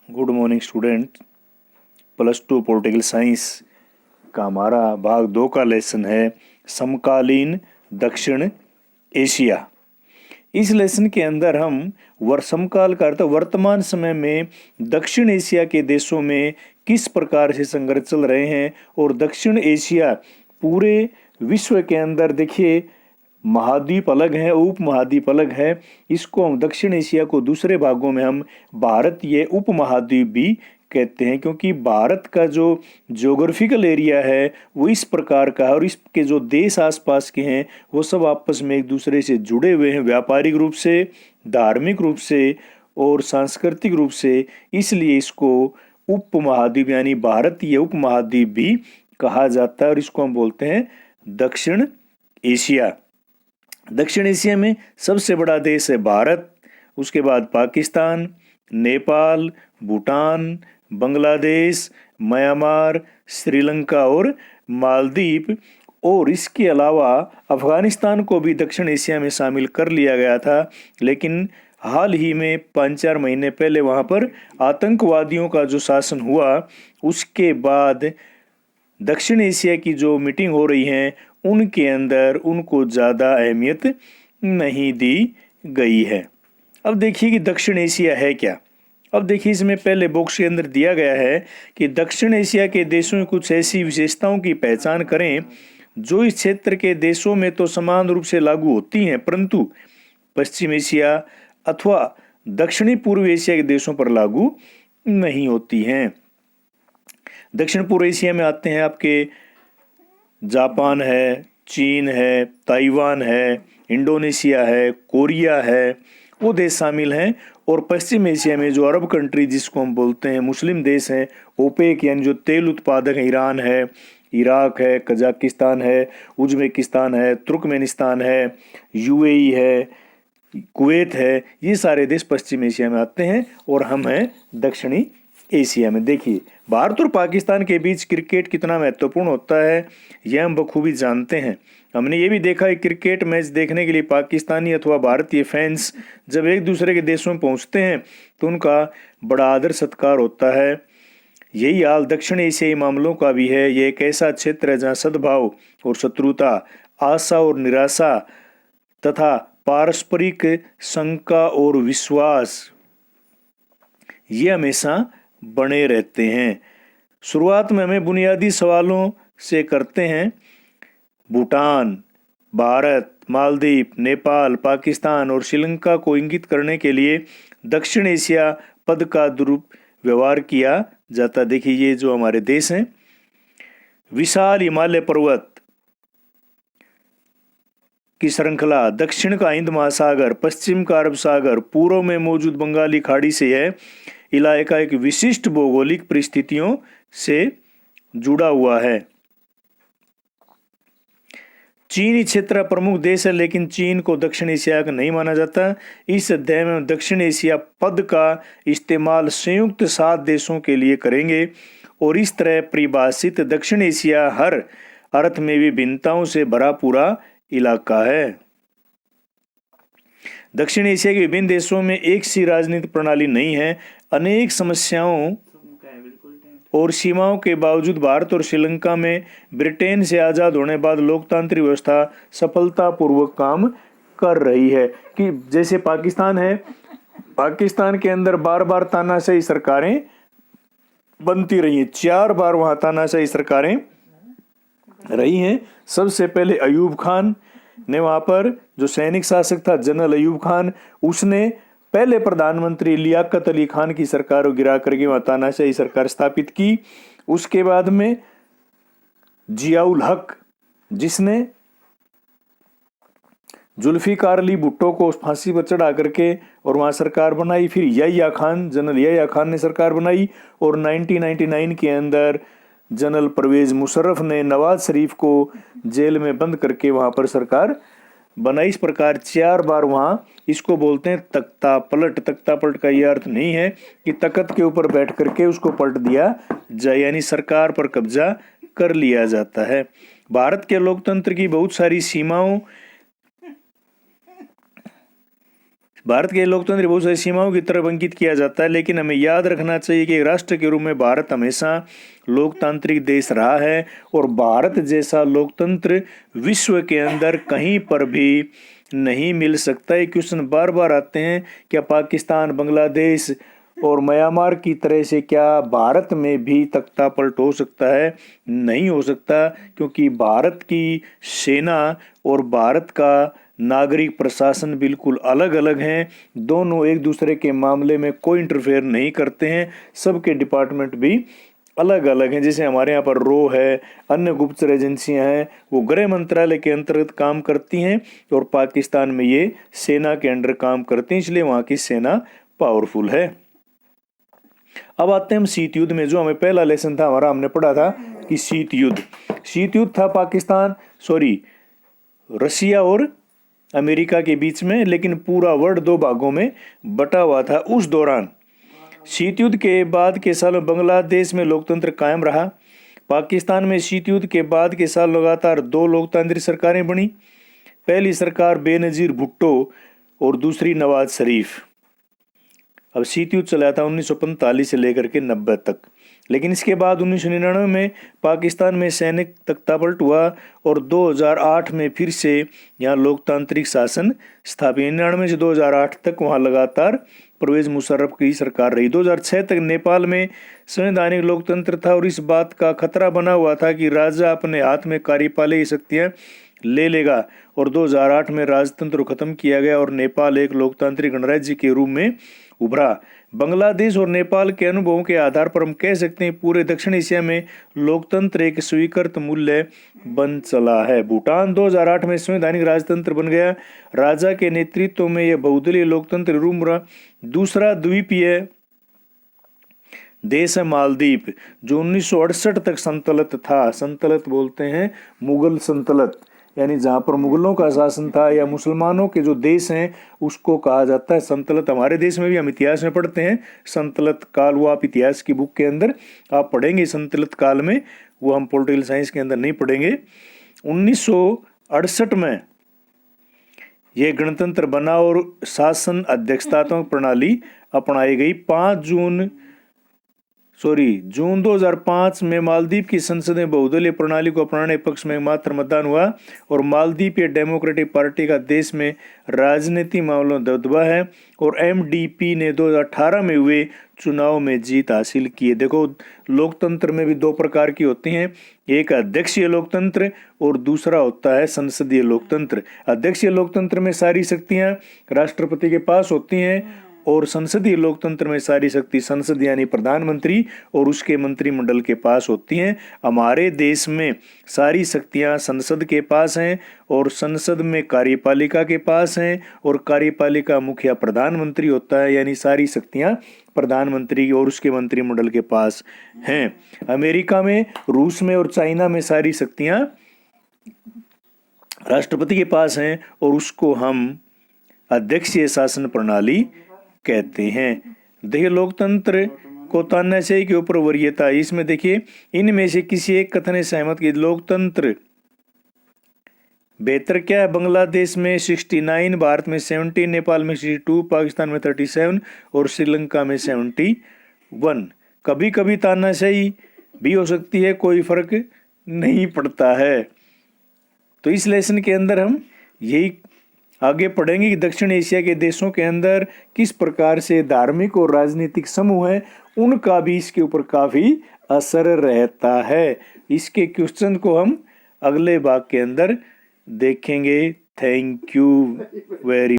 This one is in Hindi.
Good morning student. +2 political science का हमारा भाग 2 का लेसन है समकालीन दक्षिण एशिया। इस लेसन के अंदर हम समकाल का अर्थ वर्तमान समय में दक्षिण एशिया के देशों में किस प्रकार से संघर्ष चल रहे हैं और दक्षिण एशिया पूरे विश्व के अंदर देखिए महाद्वीप अलग है, उप महाद्वीप अलग है। इसको हम दक्षिण एशिया को दूसरे भागों में हम भारतीय उप महाद्वीप भी कहते हैं, क्योंकि भारत का जो ज्योग्राफिकल एरिया है वो इस प्रकार का है और इसके जो देश आसपास के हैं वो सब आपस में एक दूसरे से जुड़े हुए हैं, व्यापारिक रूप से, धार्मिक रूप से और सांस्कृतिक रूप से। इसलिए इसको उप महाद्वीप यानी भारतीय उप महाद्वीप भी कहा जाता है और इसको हम बोलते हैं दक्षिण एशिया। दक्षिण एशिया में सबसे बड़ा देश है भारत, उसके बाद पाकिस्तान, नेपाल, भूटान, बांग्लादेश, म्यांमार, श्रीलंका और मालदीव। और इसके अलावा अफगानिस्तान को भी दक्षिण एशिया में शामिल कर लिया गया था, लेकिन हाल ही में 5-4 महीने पहले वहां पर आतंकवादियों का जो शासन हुआ उसके बाद दक्षिण एशिया की जो मीटिंग हो रही है उनके अंदर उनको ज़्यादा अहमियत नहीं दी गई है। अब देखिए कि दक्षिण एशिया है क्या। अब देखिए इसमें पहले बॉक्स के अंदर दिया गया है कि दक्षिण एशिया के देशों में कुछ ऐसी विशेषताओं की पहचान करें जो इस क्षेत्र के देशों में तो समान रूप से लागू होती हैं, परंतु पश्चिम एशिया अथवा दक्षिणी पूर्व एशिया के देशों पर लागू नहीं होती हैं। दक्षिण पूर्व एशिया में आते हैं आपके जापान है, चीन है, ताइवान है, इंडोनेशिया है, कोरिया है, वो देश शामिल हैं। और पश्चिम एशिया में जो अरब कंट्री जिसको हम बोलते हैं मुस्लिम देश हैं, ओपेक यानी जो तेल उत्पादक है, ईरान है, इराक है, कजाकिस्तान है, उज्बेकिस्तान है, तुर्कमेनिस्तान है, यूएई है, कुवैत है, ये सारे देश पश्चिम एशिया में आते हैं और हम हैं दक्षिणी एशिया में। देखिए भारत और पाकिस्तान के बीच क्रिकेट कितना महत्वपूर्ण होता है यह हम बखूबी जानते हैं। हमने ये भी देखा है क्रिकेट मैच देखने के लिए पाकिस्तानी अथवा भारतीय फैंस जब एक दूसरे के देशों में पहुंचते हैं तो उनका बड़ा आदर सत्कार होता है। यही हाल दक्षिण एशियाई मामलों का भी है। ये एक ऐसा क्षेत्र है जहाँ सद्भाव और शत्रुता, आशा और निराशा तथा पारस्परिक शंका और विश्वास ये हमेशा बने रहते हैं। शुरुआत में हमें बुनियादी सवालों से करते हैं। भूटान, भारत, मालदीव, नेपाल, पाकिस्तान और श्रीलंका को इंगित करने के लिए दक्षिण एशिया पद का दुरुपयोग किया जाता। देखिए ये जो हमारे देश हैं, विशाल हिमालय पर्वत की श्रृंखला, दक्षिण का हिंद महासागर, पश्चिम का अरब सागर, पूर्व में मौजूद बंगाली खाड़ी से है इलाका एक विशिष्ट भौगोलिक परिस्थितियों से जुड़ा हुआ है। चीन इस क्षेत्र का प्रमुख देश है, लेकिन चीन को दक्षिण एशिया का नहीं माना जाता। इस अध्याय में दक्षिण एशिया पद का इस्तेमाल संयुक्त 7 देशों के लिए करेंगे और इस तरह परिभाषित दक्षिण एशिया हर अर्थ में विभिन्नताओं से भरा पूरा इलाका है। दक्षिण एशिया के विभिन्न देशों में एक सी राजनीतिक प्रणाली नहीं है। अनेक समस्याओं और सीमाओं के बावजूद भारत और श्रीलंका में ब्रिटेन से आज़ाद होने बाद लोकतांत्रिक व्यवस्था सफलतापूर्वक काम कर रही है। कि जैसे पाकिस्तान है, पाकिस्तान के अंदर बार बार तानाशाही सरकारें बनती रही हैं, 4 बार वहां तानाशाही सरकारें रही हैं। सबसे पहले अयूब खान ने वहां पर जो सैनिक शासक था जनरल अयूब खान, उसने पहले प्रधानमंत्री लियाकत अली खान की सरकार को गिरा करके वहां तानाशाही सरकार स्थापित की। उसके बाद में जियाउल हक जिसने जुल्फिकार अली भुट्टो को फांसी पर चढ़ा करके और वहां सरकार बनाई। फिर याह्या खान, जनरल याह्या खान ने सरकार बनाई और 1999 के अंदर जनरल परवेज मुशर्रफ ने नवाज शरीफ को जेल में बंद करके वहां पर सरकार बनाई। इस प्रकार 4 बार वहां इसको बोलते हैं तख्ता पलट। तख्ता पलट का यह अर्थ नहीं है कि तख्त के ऊपर बैठ करके उसको पलट दिया जाए, यानी सरकार पर कब्जा कर लिया जाता है। भारत के लोकतंत्र की बहुत सारी सीमाओं भारत के लोकतंत्र बहुत सारी सीमाओं की तरफ अंकित किया जाता है, लेकिन हमें याद रखना चाहिए कि राष्ट्र के रूप में भारत हमेशा लोकतांत्रिक देश रहा है और भारत जैसा लोकतंत्र विश्व के अंदर कहीं पर भी नहीं मिल सकता। ये क्वेश्चन बार बार आते हैं, क्या पाकिस्तान, बांग्लादेश और म्यांमार की तरह से क्या भारत में भी तख्ता पलट हो सकता है? नहीं हो सकता, क्योंकि भारत की सेना और भारत का नागरिक प्रशासन बिल्कुल अलग अलग हैं। दोनों एक दूसरे के मामले में कोई इंटरफेयर नहीं करते हैं, सबके डिपार्टमेंट भी अलग अलग हैं। जैसे हमारे यहाँ पर रो है, अन्य गुप्तचर एजेंसियां हैं, वो गृह मंत्रालय के अंतर्गत काम करती हैं और पाकिस्तान में ये सेना के अंडर काम करती हैं, इसलिए वहाँ की सेना पावरफुल है। अब आते हैं हम शीत युद्ध में। जो हमें पहला लेसन था हमारा, हमने पढ़ा था कि शीत युद्ध था रशिया और अमेरिका के बीच में, लेकिन पूरा वर्ल्ड दो भागों में बटा हुआ था। उस दौरान शीत युद्ध के बाद के सालों बांग्लादेश में लोकतंत्र कायम रहा। पाकिस्तान में शीत युद्ध के बाद के साल लगातार दो लोकतांत्रिक सरकारें बनी। पहली सरकार बेनजीर भुट्टो और दूसरी नवाज शरीफ। अब शीत युद्ध चला था 1945 से लेकर के 90 तक, लेकिन इसके बाद 1999 में पाकिस्तान में सैनिक तख्तापलट हुआ और 2008 में फिर से यहाँ लोकतांत्रिक शासन स्थापित। 99 से 2008 तक वहाँ लगातार परवेज मुशर्रफ की सरकार रही। 2006 तक नेपाल में संवैधानिक लोकतंत्र था और इस बात का खतरा बना हुआ था कि राजा अपने हाथ में कार्यपालिक शक्तियाँ ले लेगा, और 2008 में राजतंत्र खत्म किया गया और नेपाल एक लोकतांत्रिक गणराज्य के रूप में उभरा। बांग्लादेश और नेपाल के अनुभवों के आधार पर हम कह सकते हैं पूरे दक्षिण एशिया में लोकतंत्र एक स्वीकृत मूल्य बन चला है। भूटान 2008 में संवैधानिक राजतंत्र बन गया। राजा के नेतृत्व में यह बहुदलीय लोकतंत्र रूप रहा। दूसरा द्वीपीय देश है मालदीव, जो 1968 तक संतलत था। संतलत बोलते हैं मुगल सल्तनत, यानी जहाँ पर मुगलों का शासन था या मुसलमानों के जो देश हैं उसको कहा जाता है संतलत। हमारे देश में भी हम इतिहास में पढ़ते हैं संतलत काल, वो आप इतिहास की बुक के अंदर आप पढ़ेंगे संतलत काल में, वो हम पॉलिटिकल साइंस के अंदर नहीं पढ़ेंगे। 1968 में यह गणतंत्र बना और शासन अध्यक्षतात्मक प्रणाली अपनाई गई। जून 2005 में मालदीव की संसद में बहुदलीय प्रणाली को अपनाने पक्ष में मात्र मतदान हुआ और मालदीव या डेमोक्रेटिक पार्टी का देश में राजनीति मामलों में दबदबा है और एमडीपी ने 2018 में हुए चुनाव में जीत हासिल की है। देखो, लोकतंत्र में भी दो प्रकार की होती हैं, एक अध्यक्षीय लोकतंत्र और दूसरा होता है संसदीय लोकतंत्र। अध्यक्षीय लोकतंत्र में सारी शक्तियां राष्ट्रपति के पास होती हैं और संसदीय लोकतंत्र में सारी शक्ति संसद यानी प्रधानमंत्री और उसके मंत्रिमंडल के पास होती हैं। हमारे देश में सारी शक्तियां संसद के पास हैं और संसद में कार्यपालिका के पास हैं और कार्यपालिका मुखिया प्रधानमंत्री होता है, यानी सारी शक्तियां प्रधानमंत्री और उसके मंत्रिमंडल के पास हैं। अमेरिका में, रूस में और चाइना में सारी शक्तियां राष्ट्रपति के पास हैं और उसको हम अध्यक्षीय शासन प्रणाली कहते हैं। देखिए, लोकतंत्र को तानाशाही के ऊपर वरीयता, इसमें देखिए इनमें से किसी एक कथन से सहमत कि लोकतंत्र बेहतर क्या है? बांग्लादेश में 69, भारत में 70, नेपाल में 62, पाकिस्तान में 37 और श्रीलंका में 71। कभी कभी तानाशाही भी हो सकती है, कोई फर्क नहीं पड़ता है। तो इस लेसन के अंदर हम यही आगे पढ़ेंगे कि दक्षिण एशिया के देशों के अंदर किस प्रकार से धार्मिक और राजनीतिक समूह हैं, उनका भी इसके ऊपर काफी असर रहता है। इसके क्वेश्चन को हम अगले भाग के अंदर देखेंगे। Thank you very